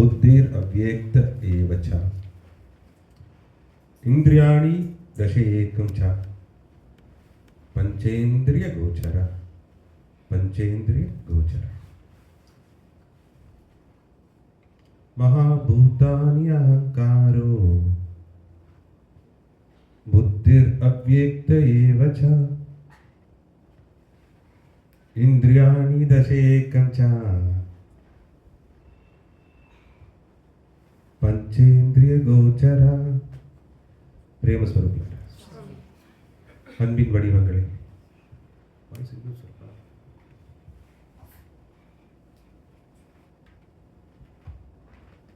புத்திர் அவ்யக்த ஏவச்ச இந்திரியாணி தசேகம் ச பஞ்சேந்திரிய கோச்சர பஞ்சேந்திரிய கோச்சர महाभूतानि अहंकारो बुद्धिर अव्यक्त एव च इंद्रियाणि दशेकं च पंचेन्द्रिय गोचर प्रेम स्वरूप அன்பின் வடிவங்களே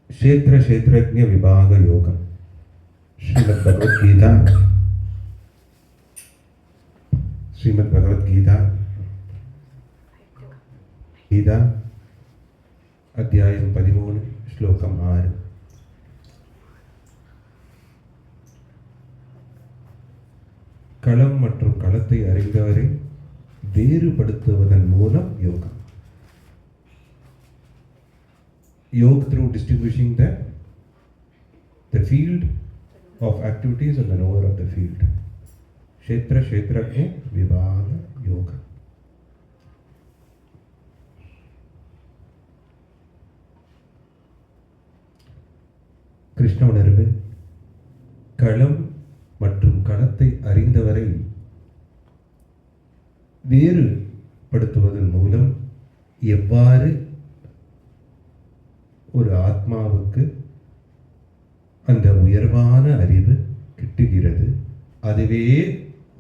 क्षेत्र क्षेत्रज्ञ विभाग योग श्रीमद् भगवद गीता गीता अध्यायम 13 श्लोकम 6 களம் மற்றும் களத்தை அறிந்தவரை வேறுபடுத்துவதன் மூலம் யோகம். Yoga through distinguishing the field of activities and the knower of the field. Kshetra kshetrajna vibhaga yoga. Krishna உணர்வு களம் மற்றும் களத்தை அறிந்தவரை வேறுபடுத்துவதன் மூலம் எவ்வாறு ஒரு ஆத்மாவுக்கு அந்த உயர்வான அறிவு கிட்டுகிறது, அதுவே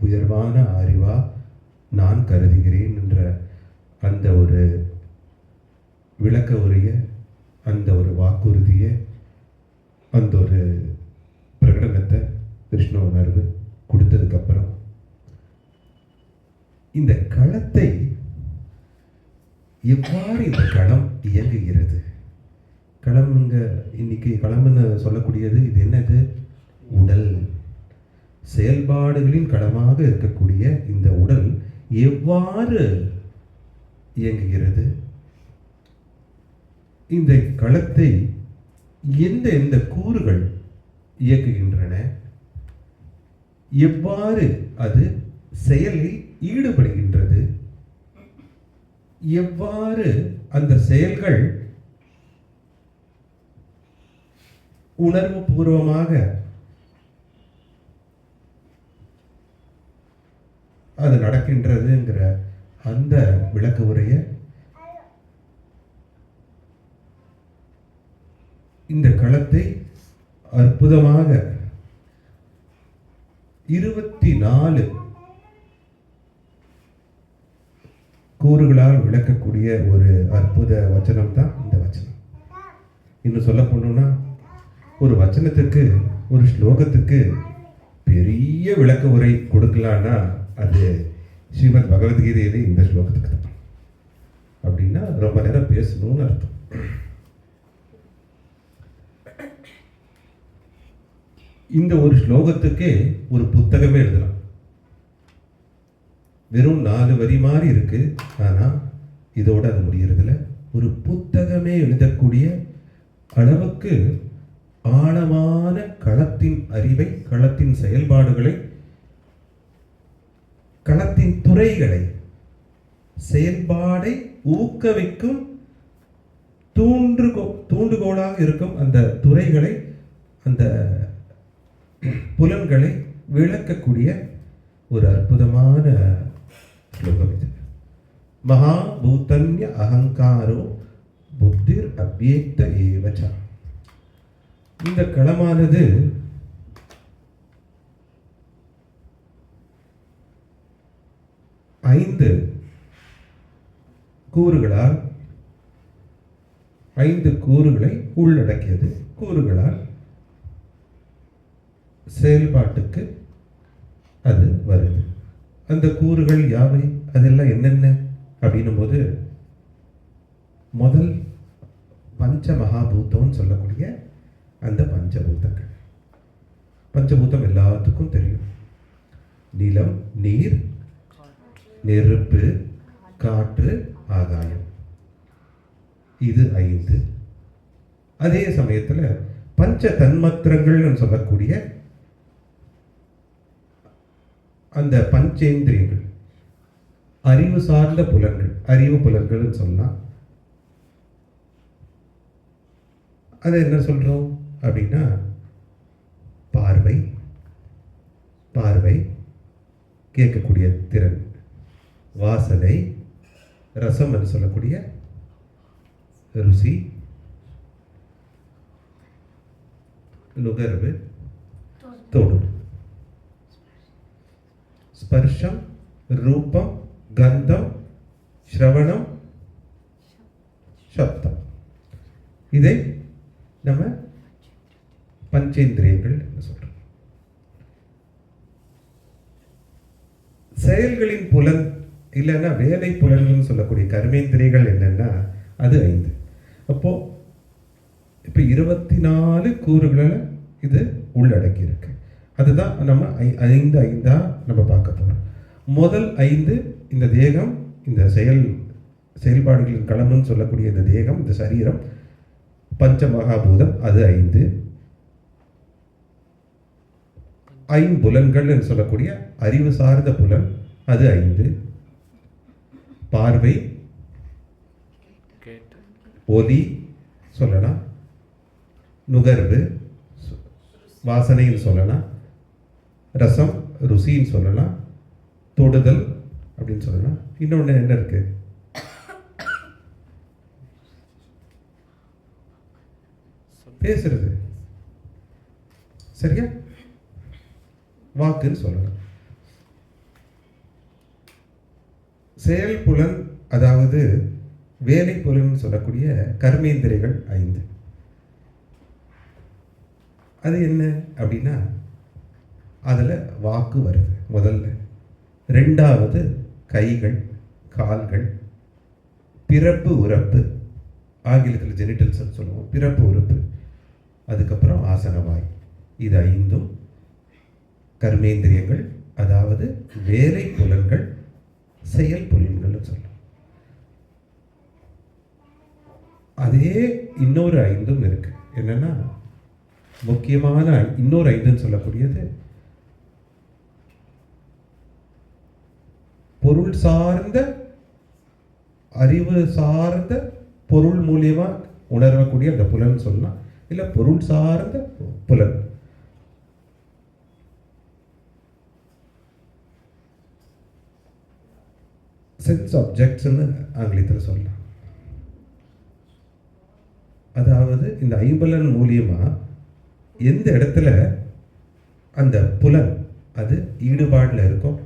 உயர்வான அறிவா நான் கருதுகிறேன் என்ற அந்த ஒரு விளக்க உரிய அந்த ஒரு வாக்குறுதிய அந்த ஒரு பிரகடனத்தை கிருஷ்ண உணர்வு கொடுத்ததுக்கப்புறம் இந்த களத்தை எவ்வாறு இந்த களம் இயங்குகிறது. களம்ங்க இன்னைக்கு களம்னு சொல்லக்கூடியது இது என்னது? உடல். செயல்பாடுகளின் களமாக இருக்கக்கூடிய இந்த உடல் எவ்வாறு இயங்குகிறது, இந்த களத்தை எந்த கூறுகள் இயக்குகின்றன, எவ்வாறு அது செயலில் ஈடுபடுகின்றது, எவ்வாறு அந்த செயல்கள் உணர்வு பூர்வமாக அது நடக்கின்றதுங்கிற அந்த விளக்க உரைய இந்த களத்தை அற்புதமாக 24 கூறுகளால் விளக்கக்கூடிய ஒரு அற்புத வச்சனம் தான் இந்த வச்சனம். இன்னும் சொல்ல போனோம்னா ஒரு வச்சனத்துக்கு ஒரு ஸ்லோகத்துக்கு பெரிய விளக்க உரை கொடுக்கலான்னா அது ஸ்ரீமத் பகவத்கீதையிலே இந்த ஸ்லோகத்துக்கு தான். அப்படின்னா ரொம்ப நேரம் பேசணும்னு அர்த்தம். இந்த ஒரு ஸ்லோகத்துக்கே ஒரு புத்தகமே எழுதலாம். வெறும் 4 வரி மாதிரி இருக்கு, ஆனா இதோட அது முடியறதுல ஒரு புத்தகமே எழுதக்கூடிய அளவுக்கு ஆழமான களத்தின் அறிவை, களத்தின் செயல்பாடுகளை, களத்தின் துறைகளை, செயல்பாடை ஊக்குவிக்கும் தூண்டுகோலாக இருக்கும் அந்த துறைகளை, அந்த புலன்களை விளக்கக்கூடிய ஒரு அற்புதமான ஸ்லோகம் இது. மகாபூதன்ய அகங்காரோ புத்திர் அவ்யக்த ஏவச்ச. இந்த களமானது ஐந்து கூறுகளால் 5 கூறுகளை உள்ளடக்கியது. கூறுகளால் செயல்பாட்டுக்கு அது வருது. அந்த கூறுகள் யாவை, அதெல்லாம் என்னென்ன அப்படின்னும் போது முதல் பஞ்ச மகாபூதம்னு சொல்லக்கூடிய அந்த பஞ்சபூதங்கள். பஞ்சபூதம் எல்லாத்துக்கும் தெரியும். நிலம், நீர், நெருப்பு, காற்று, ஆகாயம். இது 5. அதே சமயத்துல பஞ்ச தன்மாத்திரங்கள்னு சொல்லக்கூடிய அந்த பஞ்சேந்திரியங்கள், அறிவு சார்ந்த புலன்கள், அறிவு புலன்கள்னு சொல்லலாம். அதை என்ன சொல்றோம் அப்படின்னா, பார்வை, பார்வை கேட்கக்கூடிய திறன், வாசனை, ரசம் என்று சொல்லக்கூடிய ருசி, நுகர்வு, தொடு, ஸ்பர்ஷம், ரூபம், கந்தம், ஸ்ரவணம், சப்தம். இதை நம்ம பஞ்சேந்திரியங்கள் சொல்றோம். செயல்களின் புலன் இல்லைன்னா வேலை புலன்கள் சொல்லக்கூடிய கர்மேந்திரியங்கள் என்னன்னா அது 5. அப்போ இப்போ 24 கூறுகளை இது உள்ளடக்கி இருக்கு. அதுதான் நம்ம 5 நம்ம பார்க்க போறோம். முதல் 5 இந்த தேகம், இந்த செயல்பாடுகளின் களம்னு சொல்லக்கூடிய இந்த தேகம், இந்த சரீரம், பஞ்ச மகாபூதம், அது 5. ஐம்புலன்கள் சொல்லக்கூடிய அறிவு சார்ந்த புலன், அது 5. பார்வை, ஒலி சொல்லலாம், நுகர்வு வாசனைன்னு சொல்லலாம், ரசம் ருசின்னு சொல்லலாம், தொடுதல் அப்படின்னு சொல்லலாம். இன்னொன்று என்ன இருக்கு? பேசுறது, சரியா? வாக்குன்னு சொல்லலாம். செயல் புலன், அதாவது வேலை புலன் சொல்லக்கூடிய கர்மேந்திரியங்கள் 5. அது என்ன அப்படின்னா, அதில் வாக்கு வருது முதல்ல. 2வது கைகள், கால்கள், பிறப்பு உறுப்பு, ஆங்கிலத்தில் ஜெனிட்டல்ஸ் சொல்லுவோம், பிறப்பு உறுப்பு. அதுக்கப்புறம் ஆசனவாய். இது 5 கர்மேந்திரியங்கள், அதாவது வேலை புலன்கள், செயல் புலன்கள் சொல்லலாம். அதே இன்னொரு 5 இருக்கு. என்னன்னா, முக்கியமான இன்னொரு 5 சொல்லக்கூடியது பொருள் சார்ந்த, அறிவு சார்ந்த, பொருள் மூலியமா உணரக்கூடிய அந்த புலன் சொல்லலாம். இல்ல பொருள் சார்ந்த புலன். சென்ஸ் ஆப்ஜெக்ட்ஸ்னு ஆங்கிலத்தில் சொல்லலாம். அதாவது இந்த ஐம்புலன் மூலியமா எந்த இடத்துல அந்த புலன் அது ஈடுபாடுல இருக்கும்,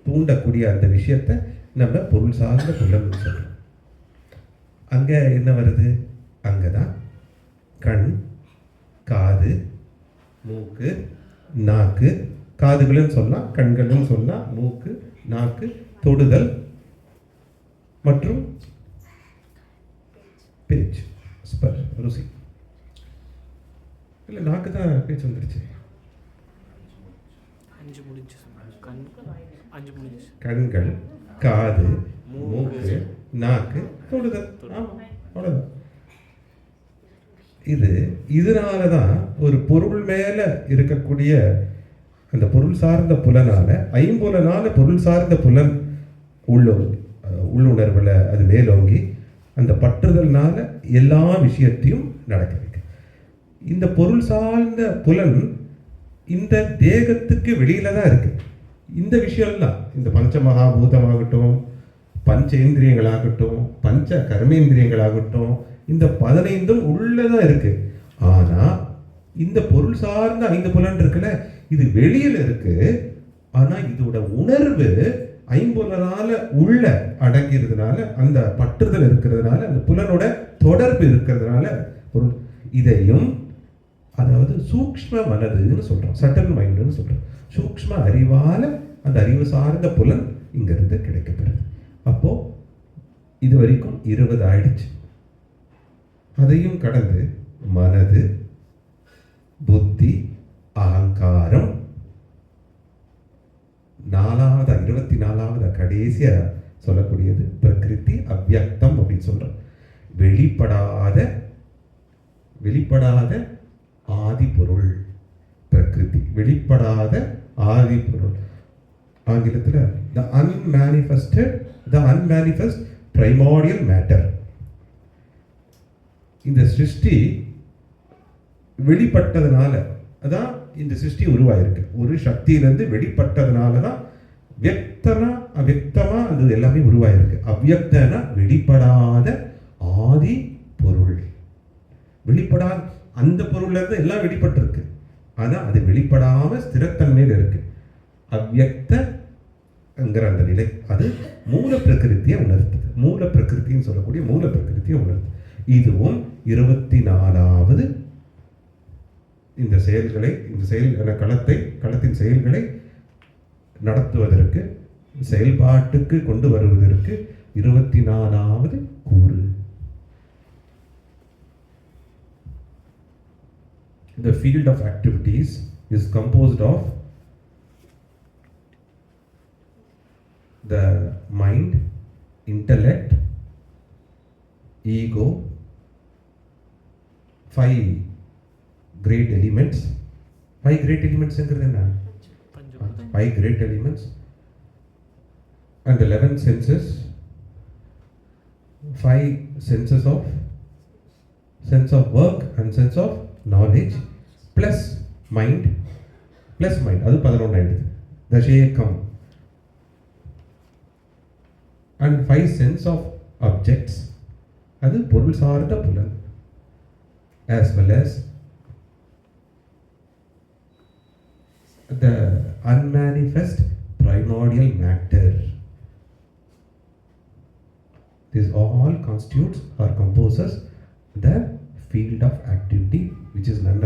தூண்டக்கூடிய அந்த விஷயத்தை நம்ம பொருள் சார்ந்த புலன் சொல்றோம். அங்க என்ன வருது? அங்கதான் கண், காது, மூக்கு, நாக்கு, காதுகளும் சொல்லலாம், கண்களும் சொல்லலாம், மூக்கு, நாக்கு, தொடுதல் மற்றும் பேச்சு, ஸ்பர்ஷ், ருசி. இல்லை, நாக்கு தான் பேச்சு வந்துருச்சு. கண்கள், காது, மூக்கு, நாக்கு, தொடுதல். அவ்வளவுதான். இதனாலதான் ஒரு பொருள் மேல இருக்கக்கூடிய அந்த பொருள் சார்ந்த புலனால, ஐம்புலனால பொருள் சார்ந்த புலன் உள்ளுணர்வுல அது மேலோங்கி அந்த பற்றுதல்னால எல்லா விஷயத்தையும் நடக்க வைக்க. இந்த பொருள் சார்ந்த புலன் இந்த தேகத்துக்கு வெளியில தான் இருக்கு. இந்த விஷயம்லாம், இந்த பஞ்ச மகாபூதமாகட்டும், பஞ்சேந்திரியங்களாகட்டும், பஞ்ச கர்மேந்திரியங்களாகட்டும், இந்த 15 உள்ளதான் இருக்கு. ஆனா இந்த பொருள் சார்ந்த 5 புலன் இருக்குல்ல, இது வெளியில இருக்கு. ஆனா இதோட உணர்வு ஐம்புலனால உள்ள அடங்கிறதுனால, அந்த பற்றுதல் இருக்கிறதுனால, அந்த புலனோட தொடர்பு இருக்கிறதுனால பொருள். இதையும் அதாவது சூக்ஷ்ம மனதுன்னு சொல்றோம், சட்டல் மைண்டுன்னு சொல்றோம். சூக்ஷ்ம அறிவால அந்த அறிவு சார்ந்த புலன் இங்கிருந்து கிடைக்கப்பெறுது. அப்போ இது வரைக்கும் 20 ஆயிடுச்சு. அதையும் கடந்து மனது, புத்தி, அகங்காரம், 24வது கடைசியா சொல்லக்கூடியது பிரகிருதி அவ்யக்தம் அப்படின்னு சொல்றோம். வெளிப்படாத வெளிப்படாத ஆதி பொருள் பிரகிருதி. வெளிப்படாத ஆதி பொருள். ஆங்கிலத்தில் the unmanifest primordial matter. இந்த சிருஷ்டி வெளிப்பட்டதுனால அதான் இந்த சிருஷ்டி உருவாயிருக்கு. ஒரு சக்தியிலிருந்து வெளிப்பட்டதுனால தான் வியக்தனா அவ்யக்தமா அது எல்லாமே உருவாயிருக்கு. அவ்யக்தனா வெளிப்படாத ஆதி பொருள். வெளிப்படாத அந்த பொருள்ல இருந்து எல்லாம் வெளிப்பட்டிருக்கு. ஆனா அது வெளிப்படாம ஸ்திரத்தன்மையில் இருக்கு. அவ்யக்தங்கிற அந்த நிலை அது மூல பிரகிருத்தியை உணர்த்துது. மூல பிரகிருத்தின்னு சொல்லக்கூடிய மூல பிரகிருத்தியை உணர்த்துது. இதுவும் 24வது இந்த செயல்களை, இந்த களத்தின் செயல்களை நடத்துவதற்கு, செயல்பாட்டுக்கு கொண்டு வருவதற்கு 24வது கூறு. The field of activities is composed of the mind, intellect, ego, 5 great elements. 5 great elements என்கிறது என்ன? 5 great elements and 11 senses. 5 senses of sense of work and sense of knowledge plus mind அது 11 ஆயிடுது. தசேகம். and 5 sense of objects அது பொருள் சார்ந்த புலன் as well as the unmanifest primordial matter. This all constitutes or composes the field of activity, which is none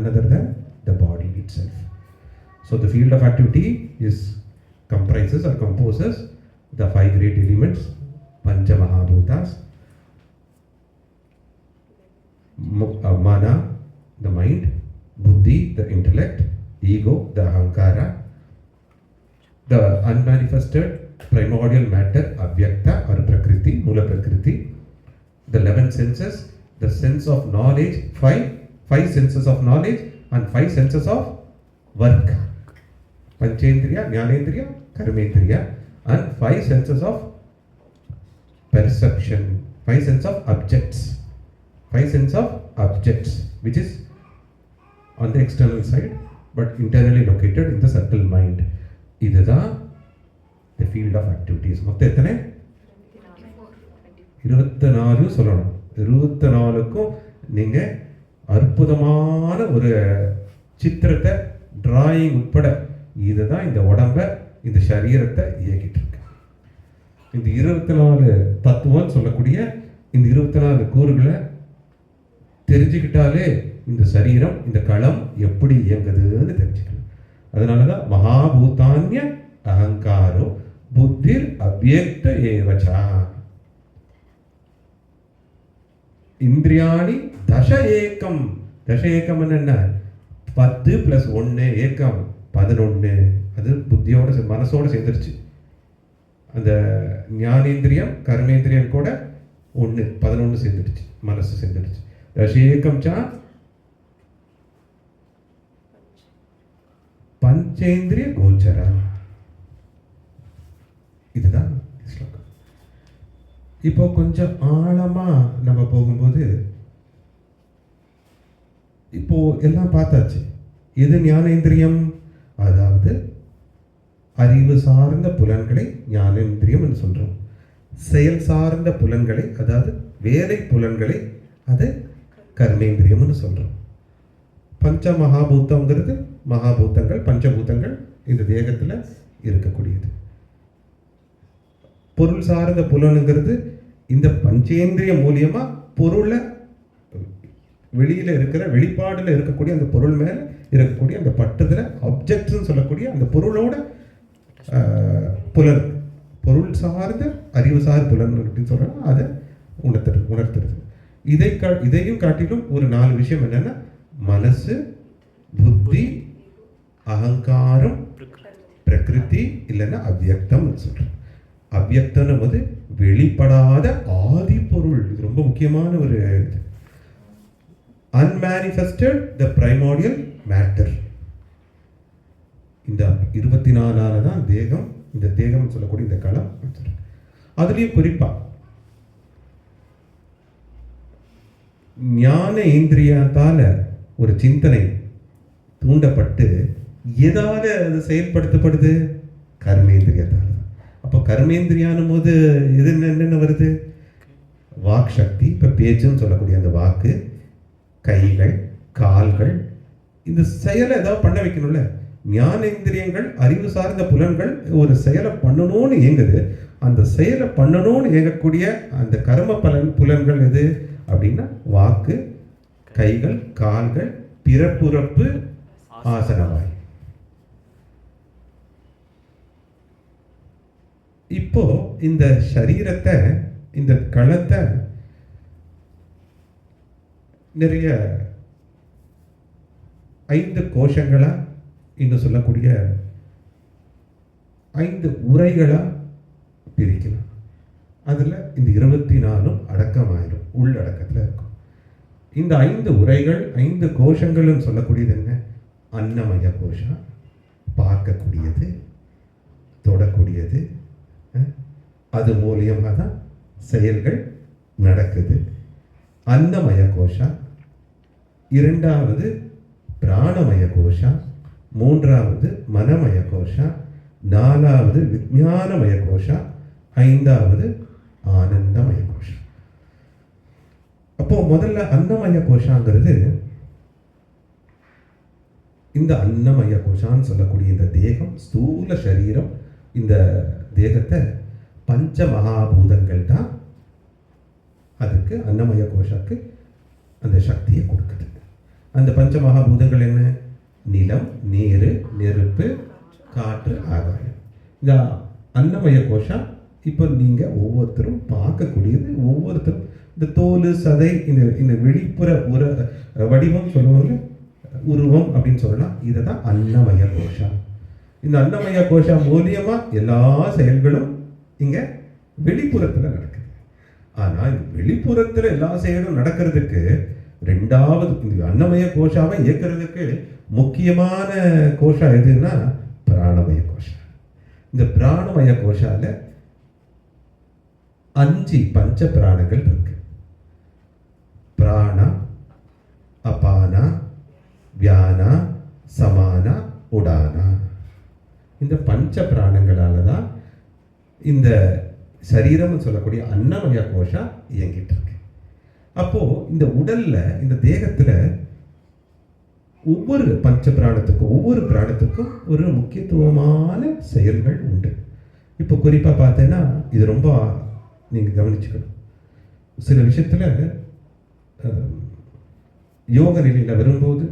other than the body itself. So the field of activity comprises or composes the 5 great elements, Pancha Mahabhutas, Mana, the mind, Buddhi, the intellect, ego, the ahankara, the unmanifested primordial matter, avyakta or prakriti, mula prakriti, the 11 senses, the sense of knowledge, 5 senses of knowledge and 5 senses of work, panchendriya, jnanendriya, karmendriya, and 5 senses of perception, 5 sense of objects, 5 sense of objects, which is on the external side but internally located in the subtle mind. இதுதான் the field of activities. மொத்தம் எத்தனை? 24 சொல்லணும். 24க்கும் நீங்க அற்புதமான ஒரு சித்திரத்தை, drawing உட்பட இதுதான் இந்த உடம்ப, இந்த சரீரத்தை இயக்கிட்டு இருக்கு. இந்த 24 தத்துவம் சொல்லக்கூடிய இந்த 24 கூறுகளை தெரிஞ்சுக்கிட்டாலே இந்த சரீரம், இந்த களம் எப்படி இயங்குதுன்னு தெரிஞ்சுக்கலாம். அதனாலதான் மகாபூதான்ய அகங்காரோ புத்திர் அவ்யக்த ஏவச்சா இந்திரியாணி தச ஏகம். தச ஏகம் என்ன? 10 + 1 ஏகம் 11. அது புத்தியோட மனசோட சேர்ந்துருச்சு. அந்த ஞானேந்திரியம் கர்மேந்திரியம் கூட 11 சேர்ந்துடுச்சு, மனசு சேர்ந்துடுச்சு. தசேகம் சா பஞ்சேந்திரிய கோச்சரா. இதுதான் ஸ்லோகம். இப்போ கொஞ்சம் ஆழமா நம்ம போகும்போது, இப்போ எல்லாம் பார்த்தாச்சு. எது ஞானேந்திரியம்? அதாவது அறிவு சார்ந்த புலன்களை ஞானேந்திரியம் என்று சொல்றோம். செயல் சார்ந்த புலன்களை, அதாவது வேலை புலன்களை, அது கர்மேந்திரியம்னு சொல்றோம். பஞ்ச மகாபூத்தங்கிறது மகாபூத்தங்கள், பஞ்சபூதங்கள் இந்த தேகத்தில் இருக்கக்கூடியது. பொருள் சார்ந்த புலனுங்கிறது இந்த பஞ்சேந்திரிய மூலியமா பொருளை வெளியில இருக்கிற வெளிப்பாடுல இருக்கக்கூடிய அந்த பொருள் மேல இருக்கக்கூடிய அந்த பட்டுதல ஆப்ஜெக்ட்னு சொல்லக்கூடிய அந்த பொருளோட புலன், பொருள் சார்ந்த அறிவுசார் புலன் அப்படின்னு சொல்றாங்க. அதை உணர்த்துறது. இதையும் காட்டிலும் ஒரு 4 விஷயம் என்னன்னா, மனசு, புத்தி, அகங்காரம், பிரகிருதி, இல்லைன்னா அவ்யக்தம் சொல்றேன். அவ்யக்தம் வந்து வெளிப்படாத ஆதி பொருள். இது ரொம்ப முக்கியமான ஒரு இது. unmanifested the primordial matter. இந்த 24 தான் தேகம். இந்த தேகம் சொல்லக்கூடிய இந்த களம். அதுலேயும் குறிப்பா ஞான இந்திரியத்தால ஒரு சிந்தனை தூண்டப்பட்டு எதால அது செயல்படுத்தப்படுது? கர்மேந்திரியத்தால். அப்போ கர்மேந்திரியானும் போது எது என்னென்ன வருது? வாக் சக்தி. இப்போ பேச்சுன்னு சொல்லக்கூடிய அந்த வாக்கு, கைகள், கால்கள், இந்த செயலை ஏதாவது பண்ண வைக்கணும்ல. ஞானேந்திரியங்கள், அறிவு சார்ந்த புலன்கள் ஒரு செயலை பண்ணணும்னு இயங்குது. அந்த செயலை பண்ணணும்னு இயங்கக்கூடிய அந்த கர்ம புலன்கள் எது அப்படின்னா வாக்கு, கைகள், கால்கள், பிறப்புறப்பு, ஆசனவாய். இப்போ இந்த சரீரத்தை, இந்த களத்தை நிறைய 5 கோஷங்களா, இன்னும் சொல்லக்கூடிய 5 உரைகளா பிரிக்கலாம். அதில் இந்த 24 அடக்கமாயிரும், உள்ளடக்கத்தில் இருக்கும். இந்த 5 உரைகள், 5 கோஷங்களும் சொல்லக்கூடியது என்ன? அன்னமய கோஷம், பார்க்கக்கூடியது, தொடக்கூடியது, அது மூலியமாக தான் செயல்கள் நடக்குது. அன்னமய கோஷா. 2வது பிராணமய கோஷா. 3வது மனமய கோஷா. 4வது விஞ்ஞானமய கோஷா. 5வது ஆனந்தமய கோஷா. அப்போ முதல்ல அன்னமய கோஷாங்கிறது, இந்த அன்னமய கோஷான்னு சொல்லக்கூடிய இந்த தேகம், ஸ்தூல சரீரம், இந்த தேகத்தை பஞ்ச மகாபூதங்கள் தான் அதுக்கு அன்னமய கோஷாக்கு அந்த சக்தியை கொடுக்குது. அந்த பஞ்ச மகாபூதங்கள் என்ன? நிலம், நீர், நெருப்பு, காற்று, ஆகாயம். இந்த அன்னமய கோஷா இப்போ நீங்கள் ஒவ்வொருத்தரும் பார்க்கக்கூடியது, ஒவ்வொருத்தரும் இந்த தோல், சதை, இந்த வெளிப்புற வடிவம் சொல்லுவாங்க, உருவம் அப்படின்னு சொல்லலாம். இதை தான் அன்னமய கோஷா. இந்த அன்னமய கோஷா மூலியமா எல்லா செயல்களும் இங்க வெளிப்புறத்துல நடக்குது. ஆனா இந்த வெளிப்புறத்துல எல்லா செயலும் நடக்கிறதுக்கு 2வது இந்த அன்னமய கோஷாவை இயக்கிறதுக்கு முக்கியமான கோஷா எதுன்னா பிராணமய கோஷா. இந்த பிராணமய கோஷால 5 பஞ்ச பிராணங்கள் இருக்கு. பிராணா, அபானா, வியானா, சமானா, உடானா. இந்த பஞ்ச பிராணங்களால தான் இந்த சரீரம் சொல்லக்கூடிய அன்னமய கோஷா இயங்கிட்டு இருக்கு. அப்போ இந்த உடல்ல, இந்த தேகத்துல ஒவ்வொரு பஞ்ச பிராணத்துக்கும், ஒவ்வொரு பிராணத்துக்கும் ஒரு முக்கியத்துவமான செயல்கள் உண்டு. இப்போ குறிப்பா பார்த்தேன்னா இது ரொம்ப நீங்க கவனிச்சுக்கணும். சில விஷயத்துல யோக நிலையில வரும்போது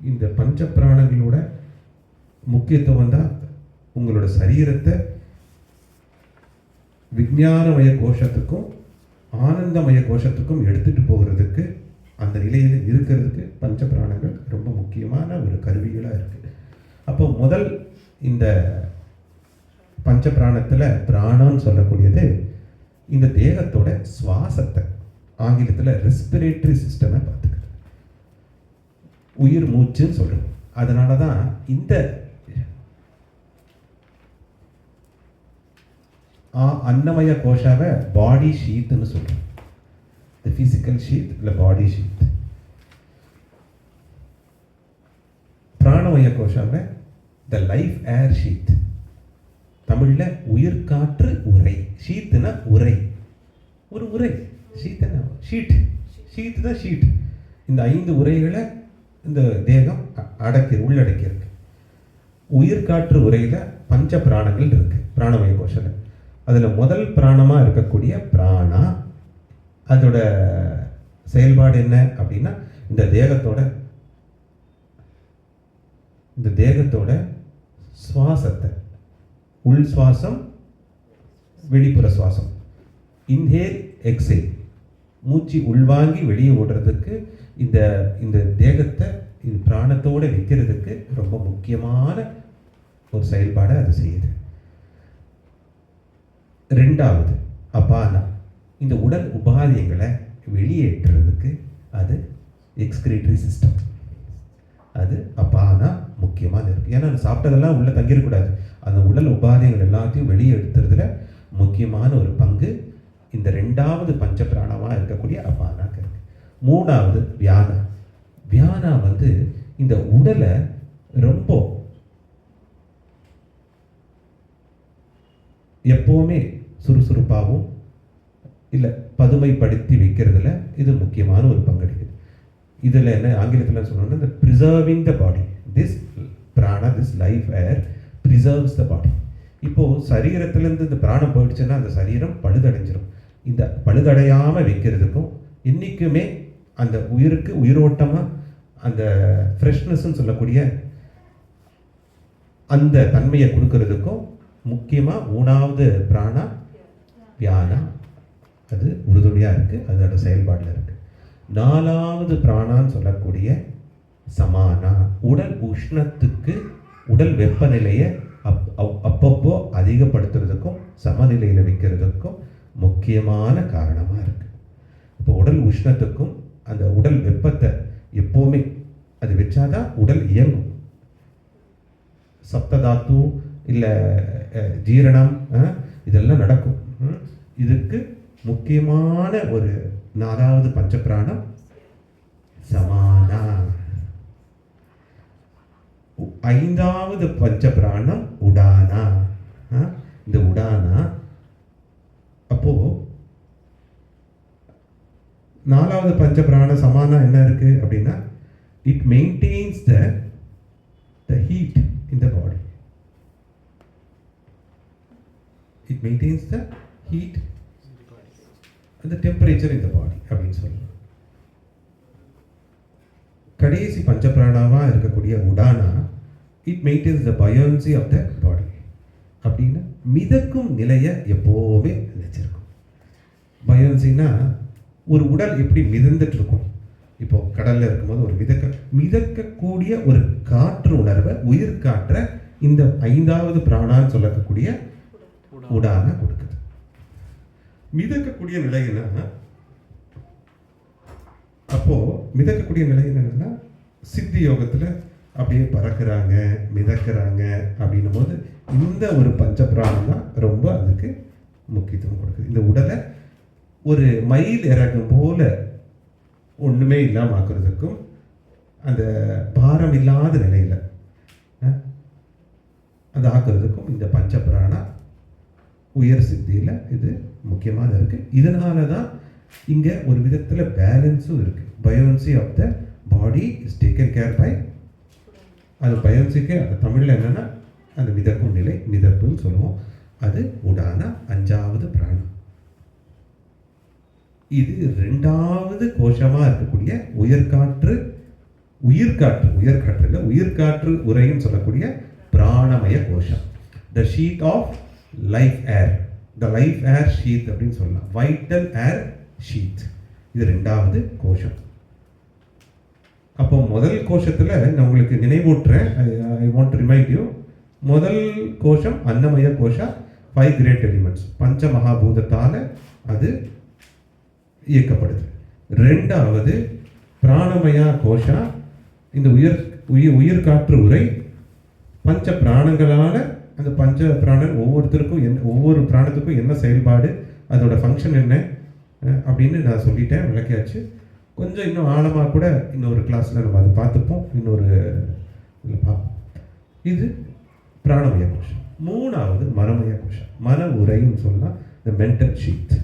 இந்த பஞ்ச பிராணங்களோட முக்கியத்துவம் தான் உங்களோட சரீரத்தை விஞ்ஞானமய கோஷத்துக்கும் ஆனந்தமய கோஷத்துக்கும் எடுத்துட்டு போகிறதுக்கு, அந்த நிலையில் இருக்கிறதுக்கு பஞ்ச பிராணங்கள் ரொம்ப முக்கியமான ஒரு கருவிகளாக இருக்கு. அப்போ முதல் இந்த பஞ்ச பிராணத்தில் பிராணம்னு சொல்லக்கூடியது இந்த தேகத்தோட சுவாசத்தை, ஆங்கிலத்தில் ரெஸ்பிரேட்டரி சிஸ்டமை பார்த்துக்குது, உயிர் மூச்சுன்னு சொல்றோம். அதனால தான் இந்த அன்னமய கோஷாவை பாடி ஷீத்னு சொல்றோம். தி பிசிக்கல் ஷீத் இல்லை பாடி ஷீத். பிராணமய கோஷாவை த லைஃப் ஏர் ஷீத். தமிழ்ல உயிர் காற்று உரை. ஷீத்னா உரை, ஒரு உரை. ஷீத்னா ஷீட், ஷீத் தான் ஷீட். இந்த 5 உரைகளை இந்த தேகம் உள்ளடக்கி இருக்கு. உயிர் காற்று உரையில பஞ்ச பிராணங்கள் இருக்கு பிராணமய கோஷம். அதுல முதல் பிராணமா இருக்கக்கூடிய பிராணா, அதோட செயல்பாடு என்ன அப்படின்னா இந்த தேகத்தோட சுவாசத்தை, உள் சுவாசம், வெளிப்புற சுவாசம், இன்ஹேல் எக்ஸேல், மூச்சு உள்வாங்கி வெளியே ஓடுறதுக்கு இந்த தேகத்தை இது பிராணத்தோட வைக்கிறதுக்கு ரொம்ப முக்கியமான ஒரு செயல்பாடை அது செய்யுது. 2வது அபானா, இந்த உடல் உபாதைகளை வெளியேற்றுறதுக்கு அது எக்ஸ்கிரீட்டரி சிஸ்டம். அது அபானா முக்கியமாக இருக்குது. ஏன்னா அது சாப்பிட்டதெல்லாம் உள்ளே தங்கிடக்கூடாது. அந்த உடல் உபாதைகள் எல்லாத்தையும் வெளியே எடுத்துறதுல முக்கியமான ஒரு பங்கு இந்த 2வது பஞ்ச பிராணமாக இருக்கக்கூடிய அபானாக்கு இருக்கு. 3வது வியானா. வியானா வந்து இந்த உடலை ரொம்ப எப்போவுமே சுறுசுறுப்பாகவும் இல்லை பதுமைப்படுத்தி வைக்கிறதுல இது முக்கியமான ஒரு பங்கெடுக்குது. இதில் என்ன ஆங்கிலத்தில் சொல்லணும்னா இந்த preserving the body. This prana, this life air preserves the body. இப்போது சரீரத்திலேருந்து இந்த பிராணம் போயிடுச்சுன்னா அந்த சரீரம் பழுதடைஞ்சிடும். இந்த பழுதடையாமல் வைக்கிறதுக்கும் என்றைக்குமே அந்த உயிருக்கு உயிரோட்டமாக அந்த ஃப்ரெஷ்னஸ்ன்னு சொல்லக்கூடிய அந்த தன்மையை கொடுக்கறதுக்கும் முக்கியமாக 3வது பிராணா வியானா அது உறுதுணையாக இருக்குது, அதோட செயல்பாடில் இருக்குது. 4வது பிராணான்னு சொல்லக்கூடிய சமானா, உடல் உஷ்ணத்துக்கு உடல் வெப்பநிலையை அப்பப்போ அதிகப்படுத்துறதுக்கும் சமநிலையில் வைக்கிறதுக்கும் முக்கியமான காரணமாக இருக்குது. இப்போ உடல் உஷ்ணத்துக்கும் அந்த உடல் வெப்பத்தை எப்போவுமே அது வச்சாதான் உடல் இயங்கும். சப்ததாத்து இல்லை ஜீரணம் இதெல்லாம் நடக்கும். இதுக்கு முக்கியமான ஒரு 4வது பஞ்சபிராணம் சமானா. 5வது பஞ்சபிராணம் உடானா. இந்த உடானா அப்போ 4வது பஞ்சபிராண சமானா என்ன இருக்கு அப்படின்னா, it maintenance the heat in the body. It maintains the heat and the temperature in the body அப்படின்னு சொல்லலாம். கடைசி பஞ்சபிராணாவாக இருக்கக்கூடிய Udhna, it maintains the buoyancy of the body. அப்படின்னா மிதக்கும் நிலையை எப்போவுமே வச்சிருக்கும். பயோன்சின்னா ஒரு உடல் எப்படி மிதந்துட்டு இருக்கும். இப்போ கடலில் இருக்கும்போது ஒரு மிதக்கக்கூடிய ஒரு காற்று உணர்வை, உயிர் காற்றை இந்த 5வது பிராணான்னு சொல்லக்கூடிய உடான கொடுக்குது. மிதக்கக்கூடிய நிலை என்னன்னா, அப்போ மிதக்கக்கூடிய நிலை என்னன்னா சித்தி யோகத்தில் அப்படியே பறக்கிறாங்க, மிதக்கிறாங்க அப்படின்னும் போது இந்த ஒரு பஞ்சபிராணம் தான் ரொம்ப அதுக்கு முக்கியத்துவம் கொடுக்குது. இந்த உடலை ஒரு மயில் இறகும் போல ஒன்றுமே இல்லாமல் ஆக்குறதுக்கும் அந்த பாரம் இல்லாத நிலையில் அது ஆக்குறதுக்கும் இந்த பஞ்சபிராணா உயர் சித்தியில் இது முக்கியமாக இருக்குது. இதனால தான் இங்கே ஒரு விதத்தில் பேலன்ஸும் இருக்குது. Buoyancy of the body is taken care by. அது பயோன்சிக்கு அந்த தமிழில் என்னென்னா அந்த மிதக்கும் நிலை, மிதப்புன்னு சொல்லுவோம். அது உடான 5வது பிராணம். இது 2வது கோஷமாக இருக்கக்கூடிய உயிர்காற்று உரைன்னு சொல்லக்கூடிய பிராணமய கோஷம். The sheet of life air, the life air sheath அப்படின்னு சொல்லலாம். வைட்டல் ஏர் ஷீத், இது 2வது கோஷம். அப்போ முதல் கோஷத்தில் நான் உங்களுக்கு நினைவூட்டுறேன், I want to remind you. முதல் கோஷம் அன்னமய கோஷா, 5 கிரேட் எலிமெண்ட்ஸ், பஞ்ச மகாபூதத்தால் அது இயக்கப்படுது. 2வது பிராணமயா கோஷா, இந்த உயிர் காற்று உரை பஞ்ச பிராணங்களால், அந்த பஞ்ச பிராணன் ஒவ்வொரு பிராணத்துக்கும் என்ன செயல்பாடு, அதோட ஃபங்க்ஷன் என்ன அப்படின்னு நான் சொல்லிட்டேன், விளக்கியாச்சு. கொஞ்சம் இன்னும் ஆழமாக கூட இன்னொரு கிளாஸில் நம்ம அதை பார்த்துப்போம், இன்னொரு இதில் பார்ப்போம். இது பிராணமய கோஷம். 3வது மனமய கோஷம், மன உரைன்னு சொல்லலாம். இந்த மென்டல் ஷீத்,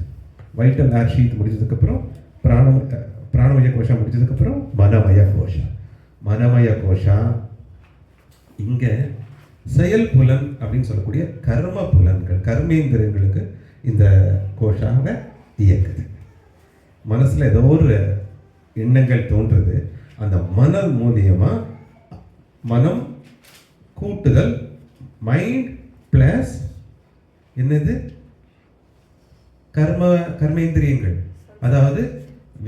வைட்டல் ஏர் ஷீத் முடிச்சதுக்கப்புறம் பிராணமய கோஷம் முடிச்சதுக்கப்புறம் மனமய கோஷா. இங்கே செயல் புலன் அப்படின்னு சொல்லக்கூடிய கர்ம புலன்கள், கர்மேந்திரங்களுக்கு இந்த கோஷாவை இயக்குது. மனசில் ஏதோ ஒரு எண்ணங்கள் தோன்றுறது, அந்த மனம் மூலியமாக மனம் கூட்டுதல், மைண்ட் பிளஸ் என்னது கர்மேந்திரியங்கள், அதாவது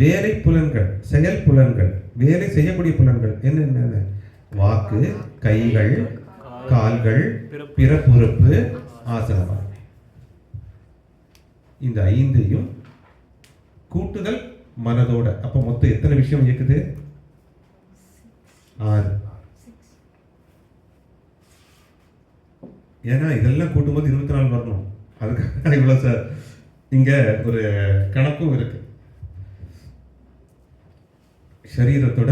வேலை புலன்கள், செயல் புலன்கள், வேலை செய்யக்கூடிய புலன்கள் என்னென்ன, வாக்கு, கைகள், கால்கள், பிறப்புறுப்பு, ஆசனம். இந்த 5ஐயும் கூட்டுதல் மனதோட. அப்போ மொத்தம் எத்தனை விஷயம் இயக்குது? 6. ஏன்னா இதெல்லாம் கூட்டும்போது 24 வரணும். அதுக்காக இவ்வளோ சார் இங்கே ஒரு கணக்கும் இருக்கு. சரீரத்தோட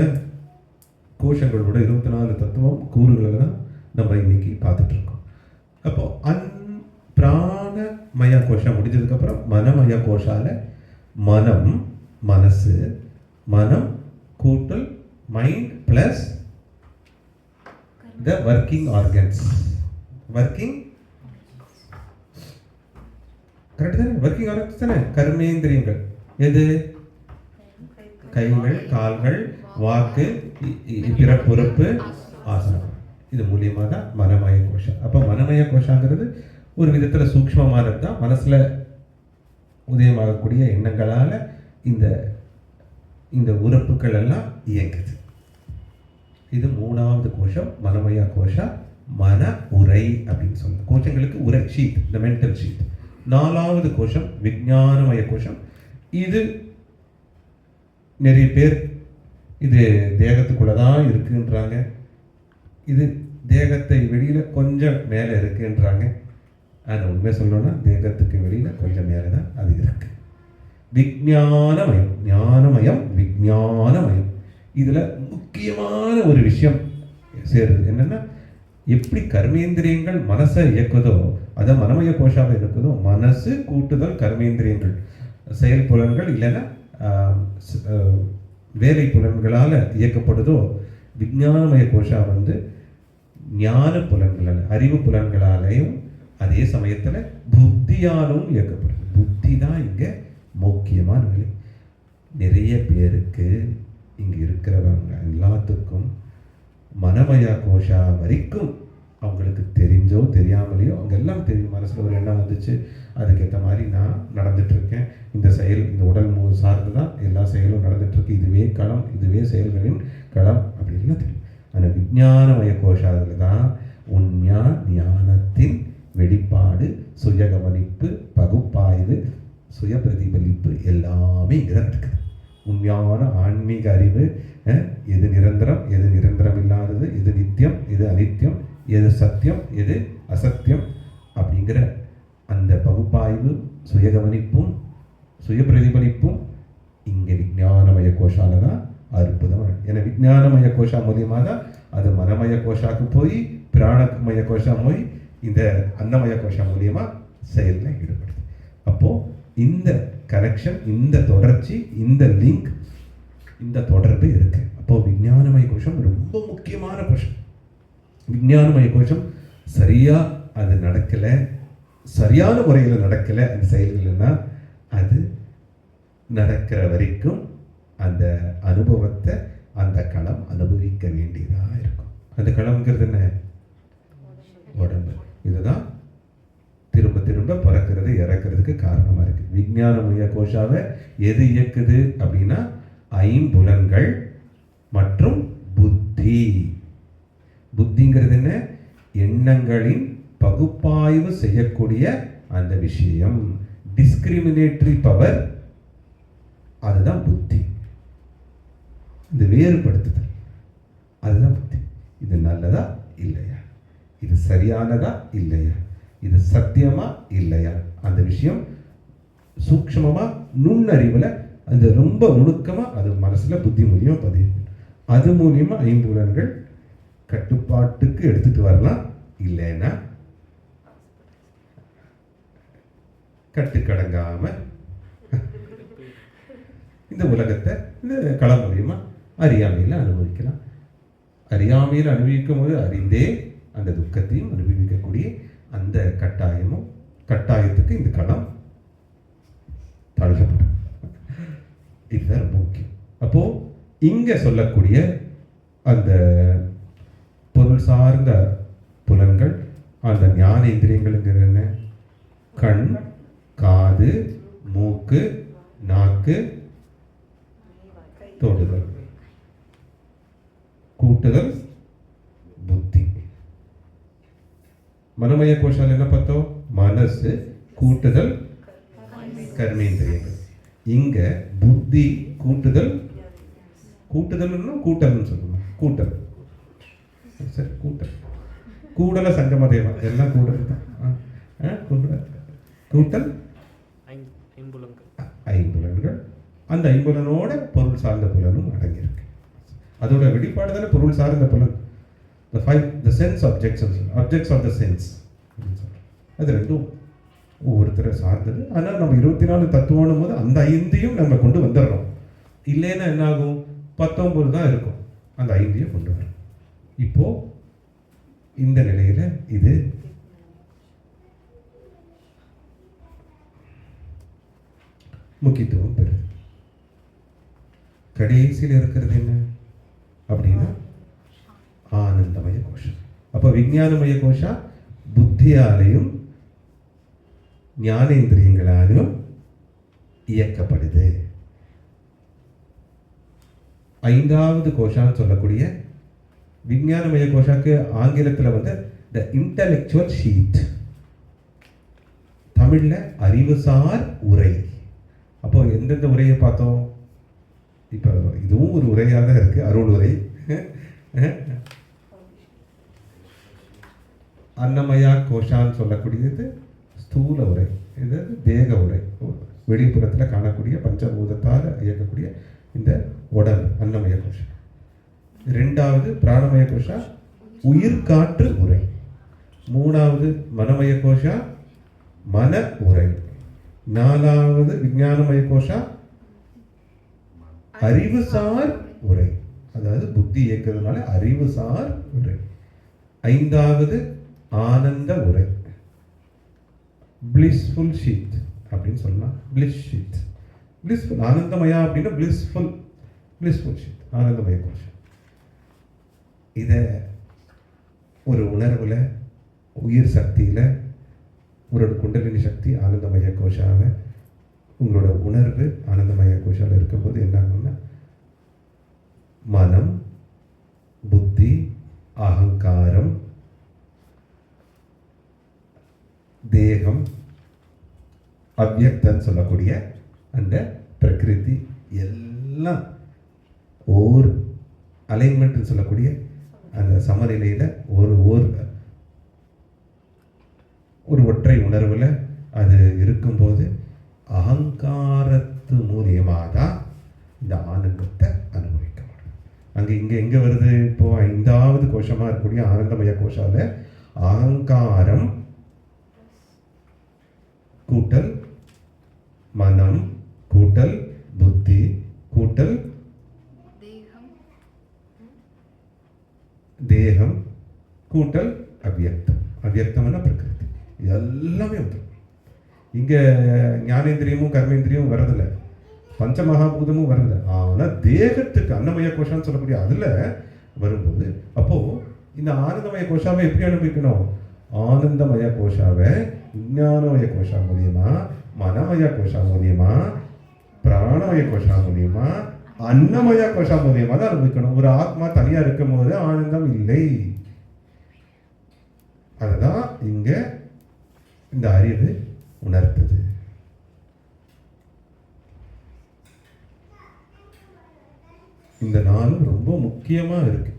கோஷங்களோட 24 தத்துவம் கூறுகளை தான் நம்ம இன்னைக்கு பார்த்துட்டு இருக்கோம். அப்போ பிராணமய கோஷம் முடிஞ்சதுக்கப்புறம் மனமய கோஷால மனம், மனசு, மனம் கூட்டல் mind plus the working organs. Working correct தானே? ஒர்க்கிங் ஆர்கன்ஸ் தானே கர்மேந்திரியங்கள். எது? கைகள், கால்கள், வாக்கு, பிறப்புறுப்பு, ஆசனம். இது மூலியமாக தான் மனமய கோஷம். அப்போ மனமய கோஷங்கிறது ஒரு விதத்தில் சூக்ஷ்மமானது தான். மனசில் உதயமாகக்கூடிய எண்ணங்களால் இந்த இந்த உறுப்புகள் எல்லாம் இயங்குது. இது 3வது கோஷம், மனமய கோஷம். மன உரை அப்படின்னு சொல்லுது. கோஷங்களுக்கு உரை, ஷீட், இந்த மென்டல் ஷீட். 4வது கோஷம் விஞ்ஞானமய கோஷம். இது நிறைய பேர் இது தேகத்துக்குள்ள தான் இருக்குன்றாங்க, இது தேகத்தை வெளியில கொஞ்சம் மேலே இருக்குன்றாங்க. ஆனால் உண்மை சொல்லணும்னா தேகத்துக்கு வெளியில கொஞ்சம் மேலே தான் அது இருக்கு. விஞ்ஞானமயம், ஞானமயம், விஞ்ஞானமயம். இதுல முக்கியமான ஒரு விஷயம் சேருது. என்னன்னா, எப்படி கர்மேந்திரியங்கள் மனசை இயக்குதோ, அதை மனமய கோஷாவை இருக்குதோ, மனசு கூட்டுதல் கர்மேந்திரியங்கள் செயல் புலன்கள் இல்லைன்னா வேலை புலன்களால் இயக்கப்படுதோ, விஞ்ஞானமய கோஷா ஞான புலன்களால், அறிவு புலன்களாலேயும் அதே சமயத்தில் புத்தியாலும் இயக்கப்படுது. புத்தி தான் இங்கே முக்கியமான நிலை. நிறைய பேருக்கு இங்கே இருக்கிறவங்க எல்லாத்துக்கும் மனமய கோஷா வரைக்கும் அவங்களுக்கு தெரிஞ்சோ தெரியாமலையோ அவங்க எல்லாம் தெரியும். மனசில் ஒரு எண்ணம் வந்துச்சு, அதுக்கேற்ற மாதிரி நான் நடந்துட்டுருக்கேன். இந்த செயல், இந்த உடல் சார்ந்து தான் எல்லா செயலும் நடந்துட்டுருக்கு. இதுவே களம், இதுவே செயல்களின் களம் அப்படின்லாம் தெரியும். ஆனால் விஞ்ஞானமய கோஷாவில் தான் உண்மையா ஞானத்தின் வெளிப்பாடு, சுய கவனிப்பு, பகுப்பாய்வு, சுய பிரதிபலிப்பு எல்லாமே இங்கே தான் இருக்குது. உண்மையான ஆன்மீக அறிவு, எது நிரந்தரம், எது நிரந்தரம் இல்லாதது, எது நித்தியம், எது அனித்தியம், எது சத்தியம், எது அசத்தியம் அப்படிங்கிற அந்த பகுப்பாய்வு, சுய கவனிப்பும் சுய பிரதிபலிப்பும் இங்கே விஞ்ஞானமய கோஷால தான் அற்புதமாக. ஏன்னா விஞ்ஞானமய கோஷா மூலியமாக தான் அது மனமய கோஷாக்கு போய் பிராணமய கோஷா போய் இந்த அன்னமய கோஷா மூலியமாக செயலில் ஈடுபடுது. அப்போது இந்த கனெக்ஷன், இந்த தொடர்ச்சி, இந்த லிங்க், இந்த தொடர்பு இருக்கு. அப்போது விஞ்ஞானமய கோஷம் ரொம்ப முக்கியமான கோஷம். விஞ்ஞானமய கோஷம் சரியாக அது நடக்கலை, சரியான முறையில் நடக்கலை அந்த செயல்கள்னா, அது நடக்கிற வரைக்கும் அந்த அனுபவத்தை அந்த களம் அனுபவிக்க வேண்டியதாக இருக்கும். அந்த களம்ங்கிறது என்ன? உடம்பு. இதுதான் திரும்ப திரும்ப பிறக்கிறது இறக்கிறதுக்கு காரணமாக இருக்கு. விஞ்ஞானமய கோஷாவை எது இயக்குது அப்படின்னா ஐம்புலன்கள் மற்றும் புத்தி. புத்திங்கிறது என்ன? எண்ணங்களின் பகுப்பாய்வு செய்யக்கூடிய அந்த விஷயம், டிஸ்கிரிமினேட்டரி பவர், அதுதான் புத்தி. இந்த வேறுபடுத்துதல், அதுதான் புத்தி. இது நல்லதா இல்லையா, இது சரியானதா இல்லையா, இது சத்தியமா இல்லையா, அந்த விஷயம் சூக்ஷ்மமா நுண்ணறிவுல அந்த ரொம்ப நுணுக்கமா அது மனசுல புத்தி மூலியமா பதிவு. அது மூலியமா ஐம்புலன்கள் கட்டுப்பாட்டுக்கு எடுத்துட்டு வரலாம். இல்லைன்னா கட்டுக்கடங்காம இந்த உலகத்தை இந்த களம் மூலியமா அறியாமையில் அனுபவிக்கலாம். அறியாமையில் அனுபவிக்கும் போது அறிந்தே அந்த துக்கத்தையும் அனுபவிக்கக்கூடிய அந்த கட்டாயத்துக்கு இந்த களம் தள்ளப்படும். இதுதான் ரொம்ப முக்கியம். அப்போ இங்க சொல்லக்கூடிய அந்த பொருள் சார்ந்த புலன்கள், அந்த ஞானேந்திரியங்கள்ங்கிறது என்ன? கண், காது, மூக்கு, நாக்கு, தொடுதல், கூட்டுதல், புத்தி. மனமய கோஷால் என்ன பார்த்தோம்? மனசு, கூட்டுதல், கர்மேந்திரியங்கள். இங்க புத்தி, கூட்டுதல், கூட்டல்னு சொல்லணும். கூட்டல் சரி, கூட்டல் கூடல சங்கமதேவா எல்லாம் கூடல் தான். கூட்டல் ஐம்புலன்கள். அந்த ஐம்புலனோட பொருள் சார்ந்த புலனும் அடங்கியிருக்கு. அதோட வெளிப்பாடு தானே பொருள் சார்ந்த புலன். the sense objects of the sense. அது ரெண்டும் ஒவ்வொருத்தரை சார்ந்தது. ஆனால் நம்ம 24 தத்துவம் போது அந்த 5ஐயும் நம்ம கொண்டு வந்துடுறோம். இல்லைன்னா என்ன ஆகும்? 19 தான் இருக்கும். அந்த 5ஐயும் கொண்டு வரோம். இப்போ இந்த நிலையில இது முக்கியத்துவம் பெறுது. கடைசியில் இருக்கிறது என்ன அப்படின்னா ஆனந்தமய கோஷம். அப்ப விஞ்ஞானமய கோஷா புத்தியாலையும் ஞானேந்திரியங்களாலும் இயக்கப்படுது. 5வது கோஷான்னு சொல்லக்கூடிய விஞ்ஞானமய கோஷாக்கு ஆங்கிலத்தில் வந்து த இன்டலெக்சுவல் ஷீட், தமிழ்ல அறிவுசார் உரை. அப்போ எந்தெந்த உரையை பார்த்தோம்? இப்போ இதுவும் ஒரு உரையாக தான் இருக்கு, அருள் உரை. அன்னமயா கோஷான்னு சொல்லக்கூடியது ஸ்தூல உரை, இது தேக உரை, வெளிப்புறத்தில் காணக்கூடிய பஞ்சபூதத்தால் இயக்கக்கூடிய இந்த உடல் அன்னமய கோஷம். 2வது பிராணமய கோஷா உயிர் காற்று உரை. 3வது மனமய கோஷா மன உரை. 4வது விஞ்ஞானமய கோஷா அறிவுசார் உரை, அதாவது புத்தி இயக்கிறதுனால அறிவுசார் உரை. 5வது ஆனந்த உரை, பிளிஸ்ஃபுல் ஷீட் அப்படின்னு சொல்லலாம். பிளிஸ் ஷீட், பிளிஸ்ஃபுல் ஆனந்தமயா அப்படின்னா பிளிஸ்ஃபுல் ஷீட் ஆனந்தமய கோஷம். இதை ஒரு உணர்வில் உயிர் சக்தியில் உங்களோட குண்டலினி சக்தி ஆனந்தமய கோஷாவை உங்களோட உணர்வு ஆனந்தமய கோஷாவில் இருக்கும்போது என்ன ஆகும்னா மனம், புத்தி, அகங்காரம், தேகம், அவ்யக்தன்னு சொல்லக்கூடிய அந்த பிரகிருதி எல்லாம் ஓர் அலைன்மெண்ட் சொல்லக்கூடிய அந்த சமநிலையில் ஒரு ஒற்றை உணர்வில் அது இருக்கும்போது அகங்காரத்து மூலியமாக தான் இந்த ஆனந்தத்தை அனுபவிக்க முடியும். இங்கே எங்கே வருது? இப்போ 5வது கோஷமாக இருக்கக்கூடிய ஆனந்தமய கோஷாவில் அகங்காரம் கூட்டல் மனம் கூட்டல் புத்தி கூட்டல் தேகம் கூட்டல் அவ்யக்தம். அவ்யக்தம்னா பிரகிருதி. எல்லாமே வந்துடும். இங்கே ஞானேந்திரியமும் கர்மேந்திரியமும் வரதில்லை, பஞ்சமகாபூதமும் வரதில்லை. ஆனால் தேகத்துக்கு அன்னமய கோஷான்னு சொல்லக்கூடிய அதில் வரும்போது அப்போது இந்த ஆனந்தமய கோஷாவை எப்படி அனுபவிக்கணும்? ஆனந்தமய கோஷாவை விஞ்ஞானமய கோஷா மூலியமா, மனமய கோஷா மூலியமா, பிராணமய கோஷா மூலியமா, அன்னமய கோஷா மூலியமா தான் அனுபவிக்கணும். ஒரு ஆத்மா தனியாக இருக்கும் போது ஆனந்தம் இல்லை. அதுதான் இங்க இந்த அறிவு உணர்த்துது. இந்த நாளும் ரொம்ப முக்கியமா இருக்கு.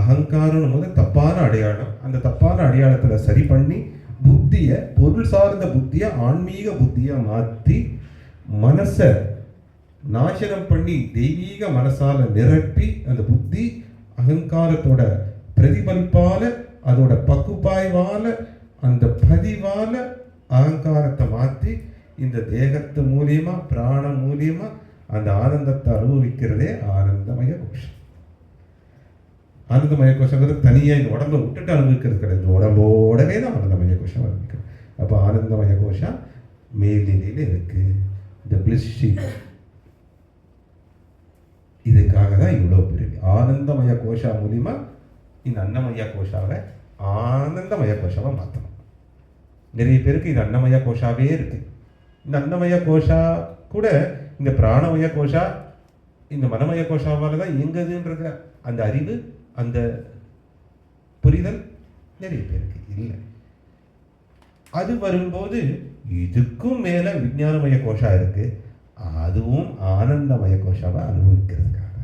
அகங்காரம் போது தப்பான அடையாளம். அந்த தப்பான அடையாளத்துல சரி பண்ணி புத்திய, பொருள் சார்ந்த புத்திய ஆன்மீக புத்திய மாற்றி மனசை நாசனம் பண்ணி தெய்வீக மனசால நிரப்பி அந்த புத்தி அகங்காரத்தோட பிரதிபலிப்பால, அதோட பக்குப்பாய்வால, அந்த பதிவால அகங்காரத்தை மாற்றி இந்த தேகத்து மூலியமா பிராணம் மூலியமா அந்த ஆனந்தத்தை அனுபவிக்கிறதே ஆனந்தமய கோஷம். ஆனந்தமய கோஷங்கிறது தனியாக இந்த உடம்பை விட்டுட்டு அனுபவிக்கிறது கிடையாது. இந்த உடம்போடவே தான் ஆனந்தமய கோஷம் அனுபவிக்கிறது. அப்போ ஆனந்தமய கோஷம் மேல்நிலையில் இருக்கு. இந்த பிளிஷி இதுக்காக தான் இவ்வளோ பிரிவு. ஆனந்தமய கோஷா மூலியமா இந்த அன்னமய கோஷாவை ஆனந்தமய கோஷாவை மாற்றணும். நிறைய பேருக்கு இது அன்னமய கோஷாவே இருக்கு. இந்த அன்னமய கோஷா கூட இந்த பிராணமய கோஷா இந்த மனமய கோஷாவால் தான் இயங்குதுன்ற அந்த அறிவு, அந்த புரிதல் நிறைய பேருக்கு இல்லை. அது வரும்போது இதுக்கும் மேல விஞ்ஞானமய கோஷா இருக்கு. அதுவும் ஆனந்தமய கோஷாவை அனுபவிக்கிறதுக்காக.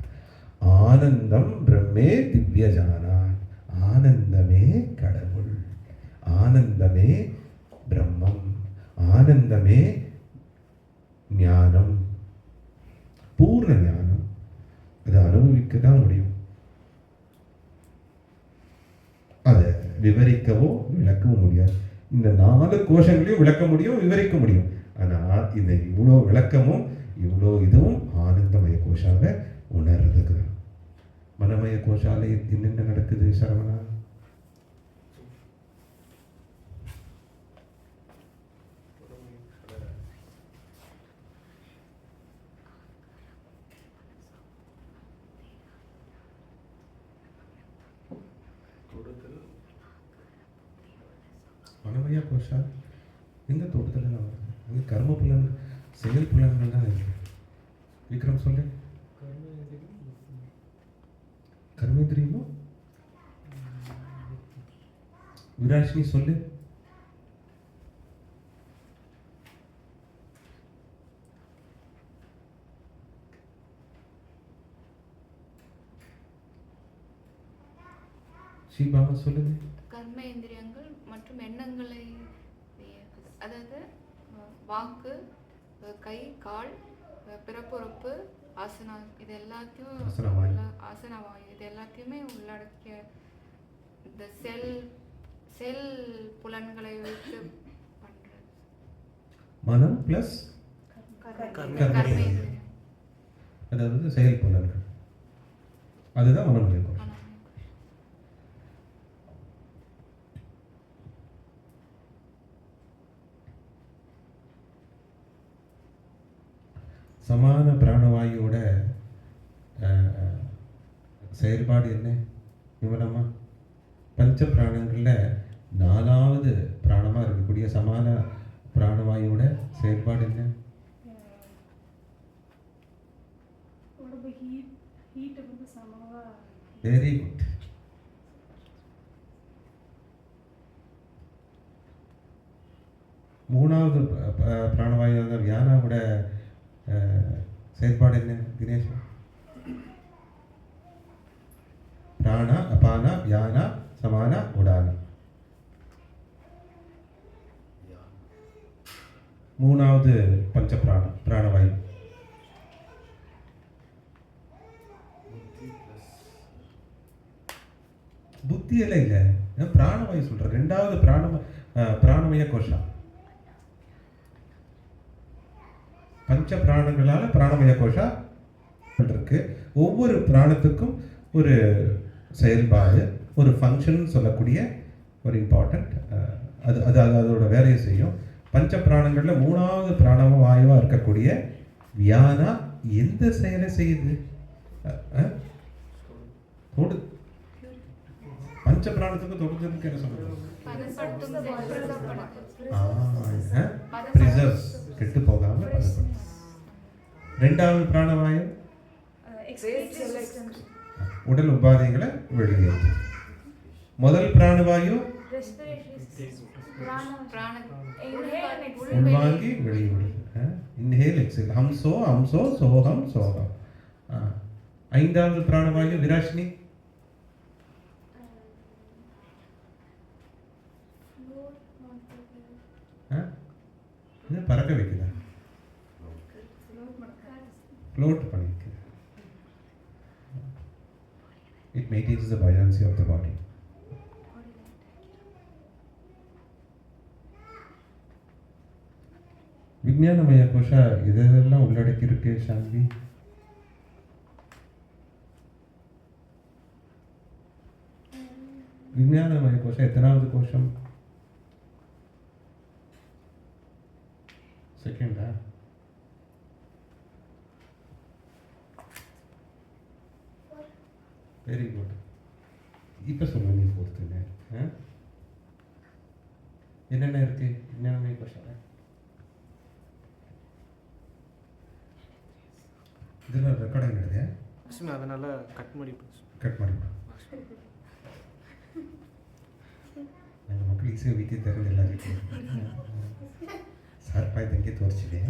ஆனந்தம் பிரம்மே திவ்ய ஜானா, ஆனந்தமே கடவுள், ஆனந்தமே பிரம்மம், ஆனந்தமே ஞானம், பூர்ண ஞானம். அதை அனுபவிக்க தான் முடியும். அதை விவரிக்கவோ விளக்கவும் முடியாது. இந்த 4 கோஷங்களையும் விளக்க முடியும், விவரிக்க முடியும். ஆனால் இந்த இவ்வளோ விளக்கமும் இவ்வளோ இதுவும் ஆனந்தமய கோஷால உணர்றதுக்கு தான். மனமய கோஷால என்னென்ன நடக்குது சரவணா? மனமய கோஷா எங்க தோட்டத்தில் வருது? அங்கே கர்ம புலன்கள், செயல் புலன்கள் தான் இருக்கு. விக்ரம் சொல்லு. கர்மேந்திரியமோ? விராஷினி சொல்லு. ஸ்ரீபாமா சொல்லுங்க. கர்மேந்திரியங்கள் மற்றும் எண்ணங்களை, அதாவது வாக்கு, கை, கால், பிறப்புறுப்பு, ஆசனா, இது எல்லாத்தையும் ஆசனவாயு இது எல்லாத்தையுமே உள்ளடக்கிய இந்த செல் புலன்களை வைத்து பண்றது. மனம் பிளஸ் கர்மேந்திரியம், அதாவது செயல் புலன்கள், அதுதான் மனமய கோஷம். சமான பிராணவாயுவோட செயல்பாடு என்ன விமலம்மா? பஞ்ச பிராணங்களில் 4வது பிராணமாக இருக்கக்கூடிய சமான பிராணவாயுவோட செயல்பாடு என்ன? Very good. மூணாவது பிராணவாயு வியானாவோட செயல்பாடு என்ன தினேஷ்? பிராணா, அபானா, வியானா, சமானா, உடானா. 3வது பஞ்ச பிராணவாயு. புத்தி எல்லாம் இல்லை, பிராணவாயு சொல்றேன். 2வது பிராணமய கோஷா. பஞ்ச பிராணங்களால பிராணமய கோஷா இருக்கு. ஒவ்வொரு பிராணத்துக்கும் ஒரு செயல்பாடு, ஒரு ஃபங்க்ஷன் சொல்லக்கூடிய ஒரு இம்பார்ட்டன்ட், அது அதோட வேலையை செய்யும். பஞ்ச பிராணங்களில் 3வது பிராணம வாயுவாக இருக்கக்கூடிய வியானா எந்த செயலை செய்யுது? பஞ்ச பிராணத்துக்கு தொடுறதுக்கு என்ன சொல்றது? பிரிசர்வ்ஸ், கெட்டு போகாம பதப்படுத்தும். 2வது பிராணவாயு உடல் உபாதைகளை வெளியேற்று. முதல் பிராணவாயு உள்வாங்கி வெளியிடுது. இன்ஹேல் எக்ஸேல், ஹம்சோ ஹம்சோ சோகம் சோகம். 5வது பிராணவாயு விராஷினி பறக்க வைக்குதா? ஃப்ளோட் பண்ணிருக்கு. It maintains the buoyancy of the body. விஞ்ஞானமய கோஷா இதெல்லாம் உள்ளடக்கி இருக்கு சாந்தி? விஞ்ஞானமய கோஷம் எத்தனாவது கோஷம்? செகண்டா? Very good. இப்போ சொல்லுங்க, நீ 4th என்னென்ன இருக்கு விஞ்ஞானமய கோஷம்? இதெல்லாம் ரெக்கார்ட் ஆகிடுது. அதனால கட் பண்ணி ನಮ್ಮ ಮಕ್ಕಳು ಈಸಿ ವೀತಿದ್ದಾರೆ ಎಲ್ಲರಿಗೂ சார்பாக இங்கே தோறிச்சிட்டேன்.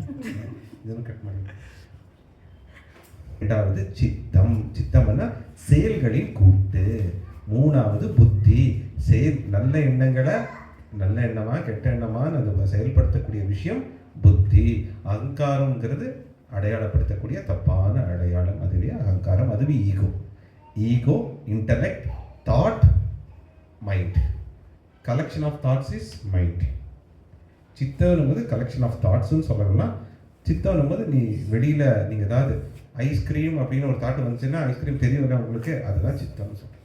இதெல்லாம் கட் பண்ணி. 2வது சித்தம். சித்தம்னா செயல்களின் கூட்டு. மூணாவது புத்தி. நல்ல எண்ணங்களை நல்ல எண்ணமா கெட்ட எண்ணமான்னு அது செயல்படுத்தக்கூடிய விஷயம் புத்தி. அகங்காரம்ங்கிறது அடையாளப்படுத்தக்கூடிய தப்பான அடையாளம், அதுவே அகங்காரம், அதுவே ego. Ego, intellect, thought, mind. Collection of thoughts is mind. சித்தம் போது கலெக்ஷன் ஆஃப் தாட்ஸ்ன்னு சொல்லலாம். சித்தம் போது நீ வெளியில் நீங்கள் ஏதாவது ஐஸ்கிரீம் அப்படின்னு ஒரு தாட் வந்துச்சுன்னா ஐஸ்கிரீம் தெரியல உங்களுக்கு, அதுதான் சித்தம்னு சொல்கிறேன்.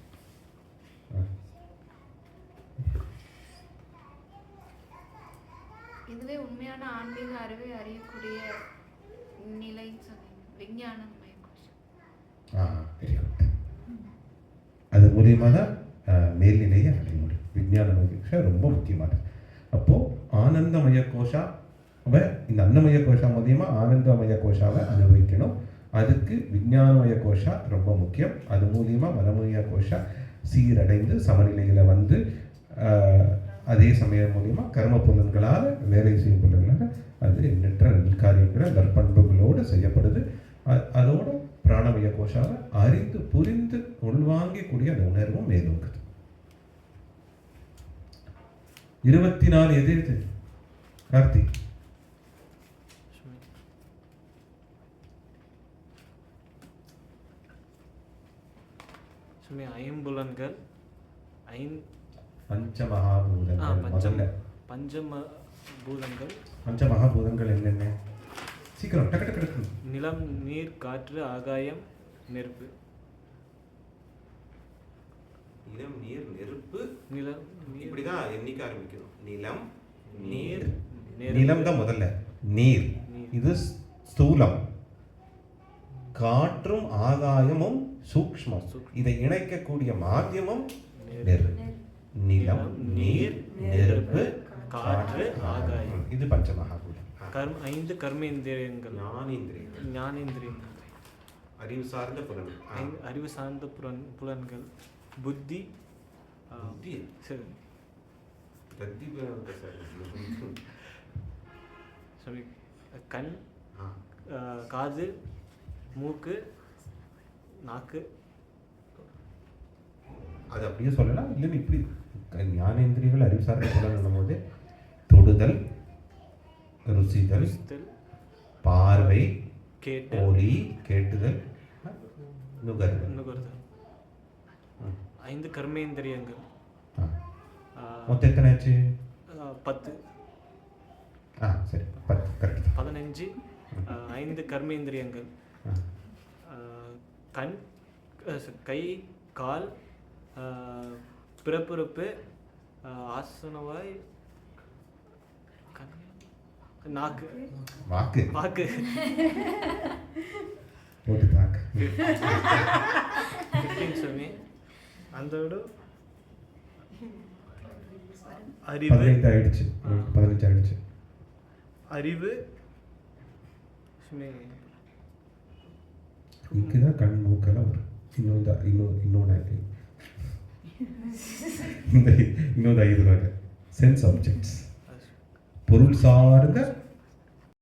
இதுவே உண்மையான ஆன்மீக அறிவை அறியக்கூடிய நிலைன்னு சொன்னீங்க, விஞ்ஞானமய கோஷம். Very good. அது மூலியமாக தான் மேல்நிலையை அடைய முடியும். விஞ்ஞானமய கோஷம் ரொம்ப முக்கியமானது. அப்போது ஆனந்தமய கோஷாவை, இந்த அன்னமய கோஷா மூலியமாக ஆனந்தமய கோஷாவை அனுபவிக்கணும். அதுக்கு விஞ்ஞானமய கோஷா ரொம்ப முக்கியம். அது மூலியமாக மனமய கோஷா சீரடைந்து சமநிலையில் வந்து அதே சமயம் மூலியமாக கர்ம புலன்களால் வேலை செய்யும் புலன்களால் அது எண்ணற்ற காரியங்களை நற்பண்புகளோடு செய்யப்படுது. அதோட பிராணமய கோஷாவை அறிந்து புரிந்து உள்வாங்கக்கூடிய அந்த உணர்வும் மேலோங்குது. 24 எது எது கார்த்திக்? ஐம்புலன்கள், பஞ்சமகாபூதங்கள். முதல்ல பஞ்சமபூதங்கள். பஞ்சமகாபூதங்கள் என்னென்ன? சீக்கிரம் டக்கு டக்கு டக்கு. நிலம், நீர், காற்று, ஆகாயம், நெருப்பு. நிலம், நீர், நெருப்பு. நிலம், இப்படிதான் எண்ணிக்க ஆரம்பிக்கணும். நிலம், நீர். நெருப்பு. நிலம் தான் முதல்ல. நீர் இது ஸ்தூலம். காற்றும் ஆகாயமும் சூக்ஷ்மம். இதை இணைக்கக்கூடிய மாத்தியமும் நெருப்பு. நிலம், நீர், நெருப்பு, காற்று, ஆகாயம். இது பஞ்சமகாபூதம். 5 கர்மேந்திரியங்கள். ஞானேந்திரியங்கள் அறிவு சார்ந்த புலன்கள். அறிவு சார்ந்த புலன்கள். புத்தி. சரி, கண், காது, மூக்கு, நாக்கு. அது அப்படியே சொல்லலாம். இல்லைன்னு இப்படி ஞானேந்திரியங்கள் அறிவு சார்ந்த புலன் போது தொடுதல், ருசிதல், பார்வை, ஒலி, கேட்டுதல், நுகர்தல். 5 கர்மேந்திரியங்கள். மொத்தம் எத்தனை ஆச்சு? 10. சரி, 10 கரெக்ட். 15. 5 கர்மேந்திரியங்கள். கண், கை, கால், பிறப்புறுப்பு, ஆசனவாய், நாக்கு, வாக்கு. ஓட்டு தாக்கு. 15 சுவாமி. அதோட அறிவு. 15 ஆயிடுச்சு. 15 ஆயிடுச்சு. அறிவு இங்கதான் கண், மூக்கெல்லாம் வரும். இன்னொன்று ஐந்து வகை சென்ஸ் ஆப்ஜெக்ட்ஸ். பொருள் சார்ந்த